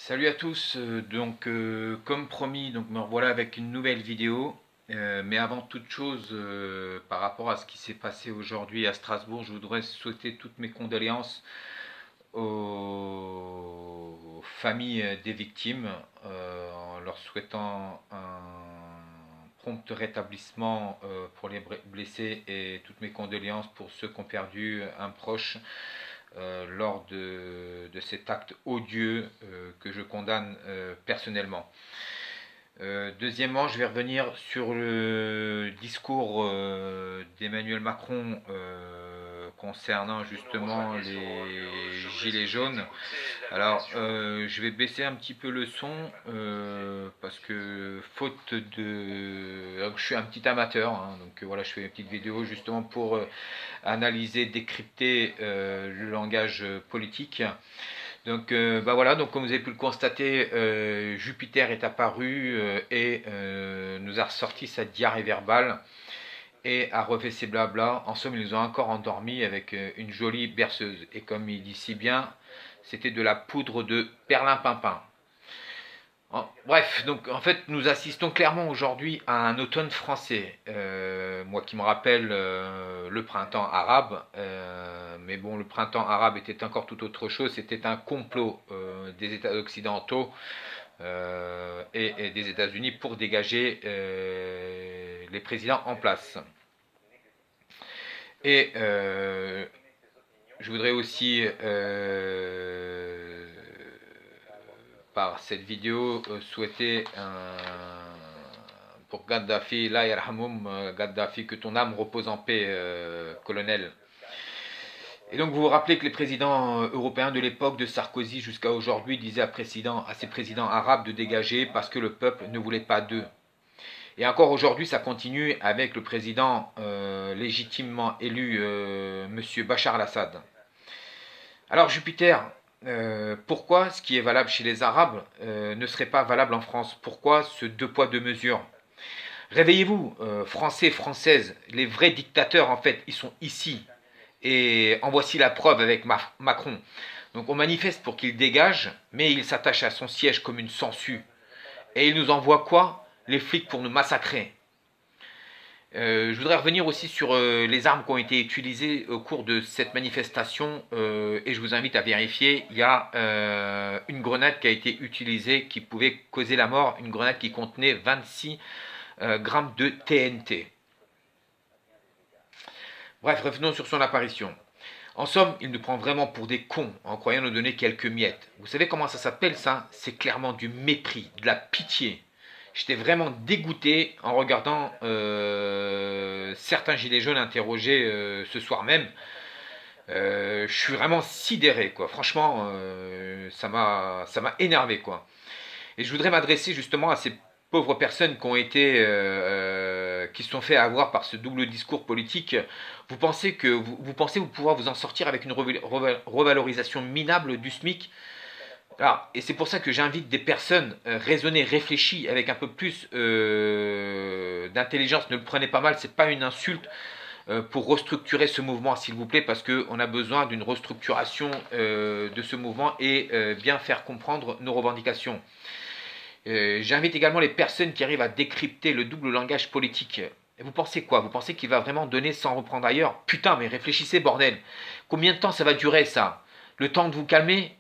Salut à tous, comme promis, me revoilà avec une nouvelle vidéo. Mais avant toute chose, par rapport à ce qui s'est passé aujourd'hui à Strasbourg, je voudrais souhaiter toutes mes condoléances aux familles des victimes, en leur souhaitant un prompt rétablissement pour les blessés, et toutes mes condoléances pour ceux qui ont perdu un proche lors de cet acte odieux que je condamne personnellement. Deuxièmement, je vais revenir sur le discours d'Emmanuel Macron concernant justement les gilets jaunes. Alors, je vais baisser un petit peu le son parce que faute de... Alors, je suis un petit amateur, hein, donc voilà, je fais une petite vidéo justement pour analyser, décrypter le langage politique. Voilà, donc comme vous avez pu le constater, Jupiter est apparu et nous a ressorti sa diarrhée verbale et a refait ses blabla. En somme, ils nous ont encore endormis avec une jolie berceuse. Et comme il dit si bien, c'était de la poudre de perlimpinpin. Bref, donc en fait, nous assistons clairement aujourd'hui à un automne français. Moi qui me rappelle le printemps arabe, mais bon, le printemps arabe était encore tout autre chose. C'était un complot des États occidentaux et des États-Unis pour dégager les présidents en place. Et je voudrais aussi par cette vidéo souhaiter pour Gaddafi, la yarhamoum, Gaddafi, que ton âme repose en paix, colonel. Et donc vous vous rappelez que les présidents européens de l'époque, de Sarkozy jusqu'à aujourd'hui, disaient à ces présidents arabes de dégager parce que le peuple ne voulait pas d'eux. Et encore aujourd'hui, ça continue avec le président légitimement élu, M. Bachar al-Assad. Alors Jupiter, pourquoi ce qui est valable chez les Arabes ne serait pas valable en France? Pourquoi ce deux poids deux mesures? Réveillez-vous, Français, Françaises, les vrais dictateurs en fait, ils sont ici. Et en voici la preuve avec Macron. Donc on manifeste pour qu'il dégage, mais il s'attache à son siège comme une sangsue. Et il nous envoie quoi? Les flics pour nous massacrer. Je voudrais revenir aussi sur les armes qui ont été utilisées au cours de cette manifestation et je vous invite à vérifier. Il y a une grenade qui a été utilisée qui pouvait causer la mort, une grenade qui contenait 26 grammes de TNT. Bref, revenons sur son apparition. En somme, il nous prend vraiment pour des cons en croyant nous donner quelques miettes. Vous savez comment ça s'appelle ça? C'est clairement du mépris, de la pitié. J'étais vraiment dégoûté en regardant certains gilets jaunes interrogés ce soir même. Je suis vraiment sidéré, quoi. Franchement, ça m'a énervé, quoi. Et je voudrais m'adresser justement à ces pauvres personnes qui ont été, qui se sont fait avoir par ce double discours politique. Vous pensez vous pouvoir vous en sortir avec une revalorisation minable du SMIC? Alors, et c'est pour ça que j'invite des personnes raisonnées, réfléchies, avec un peu plus d'intelligence. Ne le prenez pas mal, c'est pas une insulte, pour restructurer ce mouvement, s'il vous plaît, parce qu'on a besoin d'une restructuration de ce mouvement et bien faire comprendre nos revendications. J'invite également les personnes qui arrivent à décrypter le double langage politique. Et vous pensez quoi? Vous pensez qu'il va vraiment donner sans reprendre ailleurs? Putain, mais réfléchissez, bordel. Combien de temps ça va durer, ça? Le temps de vous calmer?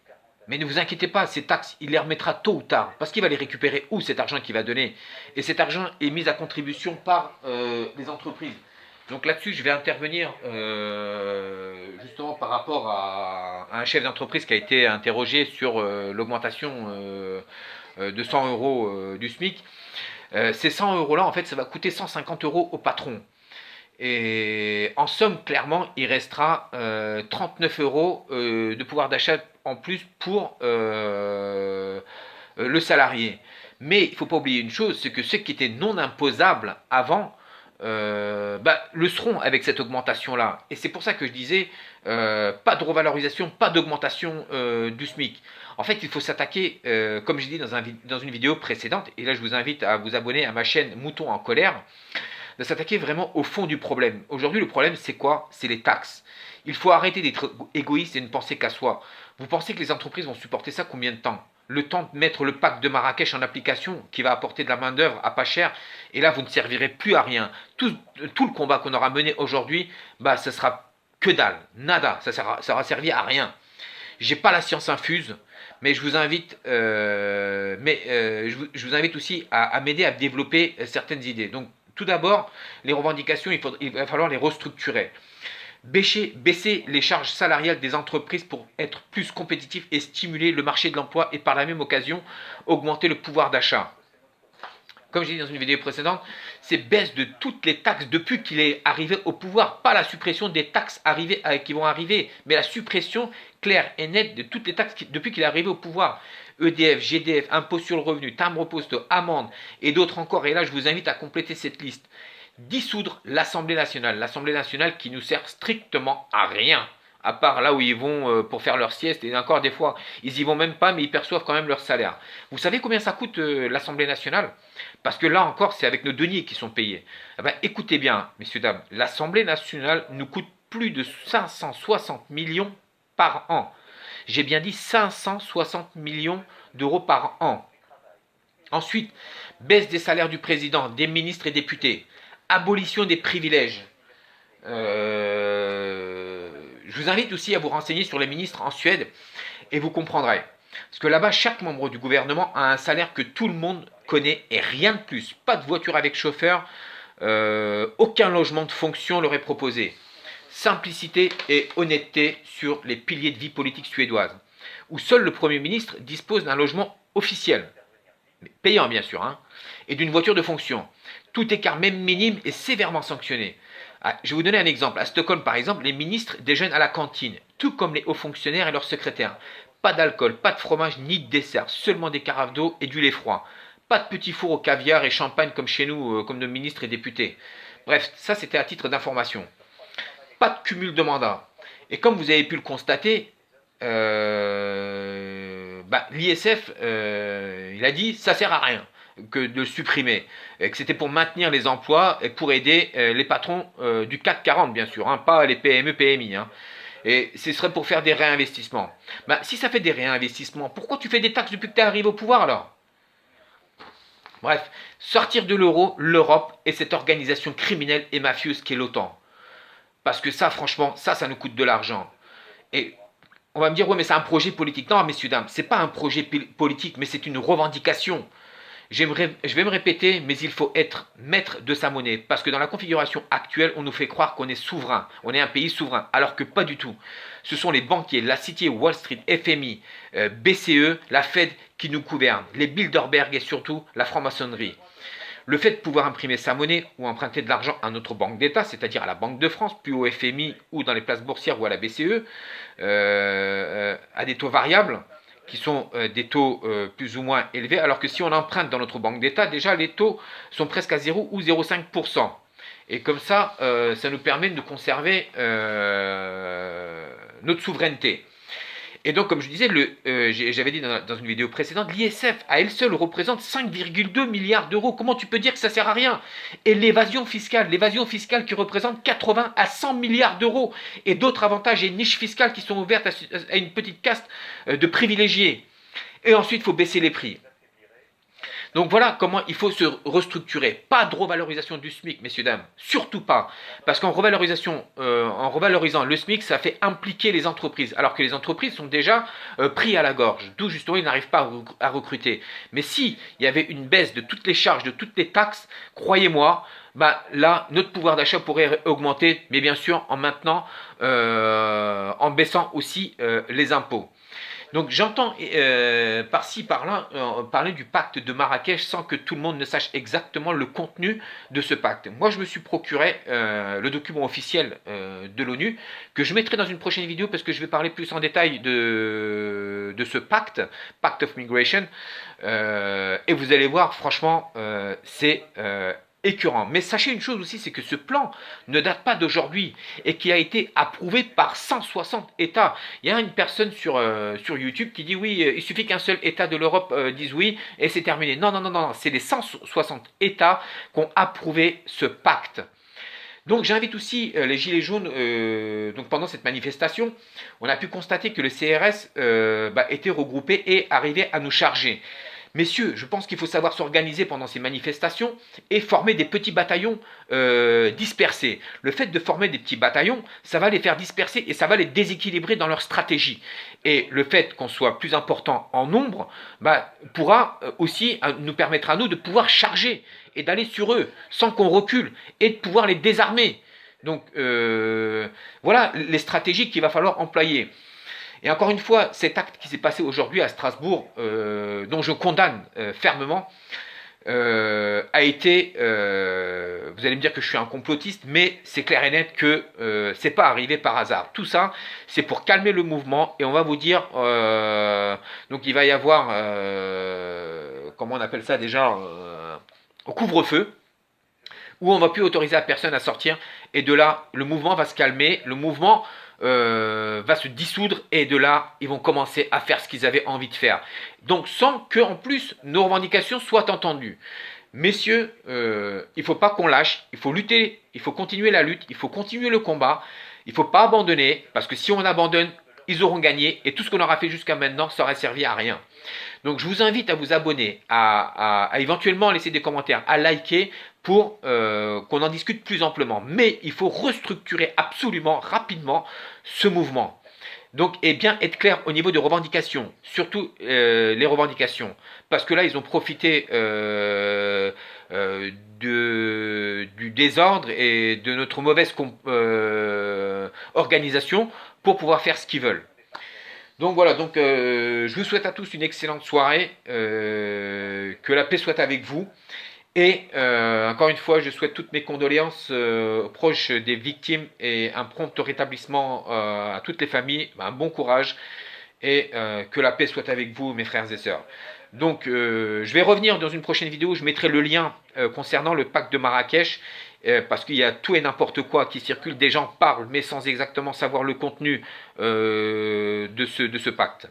Mais ne vous inquiétez pas, ces taxes, il les remettra tôt ou tard. Parce qu'il va les récupérer où, cet argent qu'il va donner? Et cet argent est mis à contribution par les entreprises. Donc là-dessus, je vais intervenir justement par rapport à un chef d'entreprise qui a été interrogé sur l'augmentation de 100 euros du SMIC. Ces 100 euros-là, en fait, ça va coûter 150 euros au patron. Et en somme, clairement, il restera 39 euros de pouvoir d'achat en plus pour le salarié. Mais il ne faut pas oublier une chose, c'est que ceux qui étaient non imposables avant le seront avec cette augmentation-là. Et c'est pour ça que je disais, pas de revalorisation, pas d'augmentation du SMIC. En fait, il faut s'attaquer, comme j'ai dit dans une vidéo précédente, et là je vous invite à vous abonner à ma chaîne Mouton en colère, de s'attaquer vraiment au fond du problème. Aujourd'hui, le problème, c'est quoi? C'est les taxes. Il faut arrêter d'être égoïste et ne penser qu'à soi. Vous pensez que les entreprises vont supporter ça combien de temps? le temps de mettre le pacte de Marrakech en application qui va apporter de la main-d'œuvre à pas cher. Et là, vous ne servirez plus à rien. Tout le combat qu'on aura mené aujourd'hui, bah, ce sera que dalle, nada. Ça aura servi à rien. J'ai pas la science infuse, mais je vous invite, je vous invite aussi à m'aider à développer certaines idées. Donc, tout d'abord, les revendications, il va falloir les restructurer. Baisser les charges salariales des entreprises pour être plus compétitifs et stimuler le marché de l'emploi et par la même occasion augmenter le pouvoir d'achat. Comme j'ai dit dans une vidéo précédente, c'est baisse de toutes les taxes depuis qu'il est arrivé au pouvoir, pas la suppression des taxes qui vont arriver, mais la suppression claire et nette de toutes les taxes depuis qu'il est arrivé au pouvoir. EDF, GDF, impôt sur le revenu, timbre postaux, amendes et d'autres encore. Et là, je vous invite à compléter cette liste. Dissoudre l'Assemblée nationale qui nous sert strictement à rien, à part là où ils vont pour faire leur sieste, et encore des fois, ils y vont même pas, mais ils perçoivent quand même leur salaire. Vous savez combien ça coûte l'Assemblée nationale? Parce que là encore, c'est avec nos deniers qui sont payés. Eh ben, écoutez bien, messieurs, dames, l'Assemblée nationale nous coûte plus de 560 millions par an. J'ai bien dit 560 millions d'euros par an. Ensuite, baisse des salaires du président, des ministres et députés. Abolition des privilèges. Je vous invite aussi à vous renseigner sur les ministres en Suède et vous comprendrez. Parce que là-bas, chaque membre du gouvernement a un salaire que tout le monde connaît et rien de plus. Pas de voiture avec chauffeur, aucun logement de fonction leur est proposé. Simplicité et honnêteté sur les piliers de vie politique suédoise. Où seul le Premier ministre dispose d'un logement officiel, payant bien sûr, hein, et d'une voiture de fonction. Tout écart, même minime, est sévèrement sanctionné. Je vais vous donner un exemple. À Stockholm, par exemple, les ministres déjeunent à la cantine, tout comme les hauts fonctionnaires et leurs secrétaires. Pas d'alcool, pas de fromage ni de dessert, seulement des carafes d'eau et du lait froid. Pas de petits fours au caviar et champagne comme chez nous, comme nos ministres et députés. Bref, ça c'était à titre d'information. Pas de cumul de mandats. Et comme vous avez pu le constater, l'ISF, il a dit, ça sert à rien que de le supprimer, et que c'était pour maintenir les emplois et pour aider les patrons du CAC 40 bien sûr, hein, pas les PME, PMI. Hein. Et ce serait pour faire des réinvestissements. Si ça fait des réinvestissements, pourquoi tu fais des taxes depuis que tu es arrivé au pouvoir alors? Bref, sortir de l'euro, l'Europe et cette organisation criminelle et mafieuse qui est l'OTAN. Parce que ça, franchement, ça nous coûte de l'argent. Et on va me dire, ouais, mais c'est un projet politique. Non, messieurs, dames, c'est pas un projet politique, mais c'est une revendication. Je vais me répéter, mais il faut être maître de sa monnaie. Parce que dans la configuration actuelle, on nous fait croire qu'on est souverain. On est un pays souverain, alors que pas du tout. Ce sont les banquiers, la City, Wall Street, FMI, BCE, la Fed qui nous gouvernent. Les Bilderberg et surtout la franc-maçonnerie. Le fait de pouvoir imprimer sa monnaie ou emprunter de l'argent à notre banque d'État, c'est-à-dire à la Banque de France, puis au FMI ou dans les places boursières ou à la BCE, à des taux variables, qui sont des taux plus ou moins élevés, alors que si on emprunte dans notre banque d'État, déjà les taux sont presque à 0 ou 0,5%. Et comme ça, ça nous permet de conserver notre souveraineté. Et donc, comme je disais, j'avais dit dans une vidéo précédente, l'ISF à elle seule représente 5,2 milliards d'euros. Comment tu peux dire que ça ne sert à rien? Et l'évasion fiscale qui représente 80 à 100 milliards d'euros. Et d'autres avantages et niches fiscales qui sont ouvertes à une petite caste de privilégiés. Et ensuite, il faut baisser les prix. Donc voilà comment il faut se restructurer. Pas de revalorisation du SMIC, messieurs, dames. Surtout pas. Parce qu'en revalorisant le SMIC, ça fait impliquer les entreprises. Alors que les entreprises sont déjà pris à la gorge. D'où justement, ils n'arrivent pas à recruter. Mais si il y avait une baisse de toutes les charges, de toutes les taxes, croyez-moi, là, notre pouvoir d'achat pourrait augmenter. Mais bien sûr, en baissant aussi les impôts. Donc j'entends par-ci, par-là, parler du pacte de Marrakech sans que tout le monde ne sache exactement le contenu de ce pacte. Moi, je me suis procuré le document officiel de l'ONU, que je mettrai dans une prochaine vidéo parce que je vais parler plus en détail de ce pacte, Pact of Migration. Et vous allez voir, franchement, c'est écœurant. Mais sachez une chose aussi, c'est que ce plan ne date pas d'aujourd'hui et qui a été approuvé par 160 États. Il y a une personne sur YouTube qui dit oui, il suffit qu'un seul État de l'Europe dise oui et c'est terminé. Non, c'est les 160 États qui ont approuvé ce pacte. Donc j'invite aussi les Gilets jaunes, donc pendant cette manifestation, on a pu constater que le CRS était regroupé et arrivait à nous charger. Messieurs, je pense qu'il faut savoir s'organiser pendant ces manifestations et former des petits bataillons dispersés. Le fait de former des petits bataillons, ça va les faire disperser et ça va les déséquilibrer dans leur stratégie. Et le fait qu'on soit plus important en nombre pourra aussi nous permettre à nous de pouvoir charger et d'aller sur eux sans qu'on recule et de pouvoir les désarmer. Donc voilà les stratégies qu'il va falloir employer. Et encore une fois, cet acte qui s'est passé aujourd'hui à Strasbourg, dont je condamne fermement, a été, vous allez me dire que je suis un complotiste, mais c'est clair et net que c'est pas arrivé par hasard. Tout ça, c'est pour calmer le mouvement, et on va vous dire, donc il va y avoir, comment on appelle ça déjà, au couvre-feu, où on ne va plus autoriser la personne à sortir, et de là, le mouvement va se calmer, le mouvement va se dissoudre, et de là, ils vont commencer à faire ce qu'ils avaient envie de faire. Donc, sans que, en plus, nos revendications soient entendues. Messieurs, il ne faut pas qu'on lâche, il faut lutter, il faut continuer la lutte, il faut continuer le combat, il ne faut pas abandonner, parce que si on abandonne, ils auront gagné, et tout ce qu'on aura fait jusqu'à maintenant, ça aurait servi à rien. Donc je vous invite à vous abonner, à éventuellement laisser des commentaires, à liker pour qu'on en discute plus amplement. Mais il faut restructurer absolument, rapidement, ce mouvement. Donc, et bien être clair au niveau des revendications, surtout les revendications. Parce que là, ils ont profité du désordre et de notre mauvaise organisation pour pouvoir faire ce qu'ils veulent. Donc voilà, donc je vous souhaite à tous une excellente soirée, que la paix soit avec vous. Et encore une fois, je souhaite toutes mes condoléances aux proches des victimes et un prompt rétablissement à toutes les familles, un bon courage et que la paix soit avec vous, mes frères et sœurs. Donc je vais revenir dans une prochaine vidéo, je mettrai le lien concernant le pacte de Marrakech, parce qu'il y a tout et n'importe quoi qui circule, des gens parlent mais sans exactement savoir le contenu de ce pacte.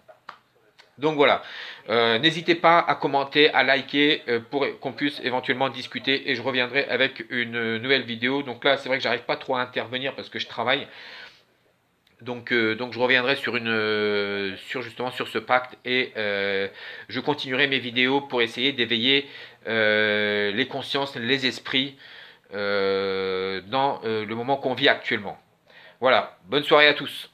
Donc voilà, n'hésitez pas à commenter, à liker pour qu'on puisse éventuellement discuter, et je reviendrai avec une nouvelle vidéo. Donc là, c'est vrai que j'arrive pas trop à intervenir parce que je travaille. Donc je reviendrai justement sur ce pacte, et je continuerai mes vidéos pour essayer d'éveiller les consciences, les esprits dans le moment qu'on vit actuellement. Voilà, bonne soirée à tous.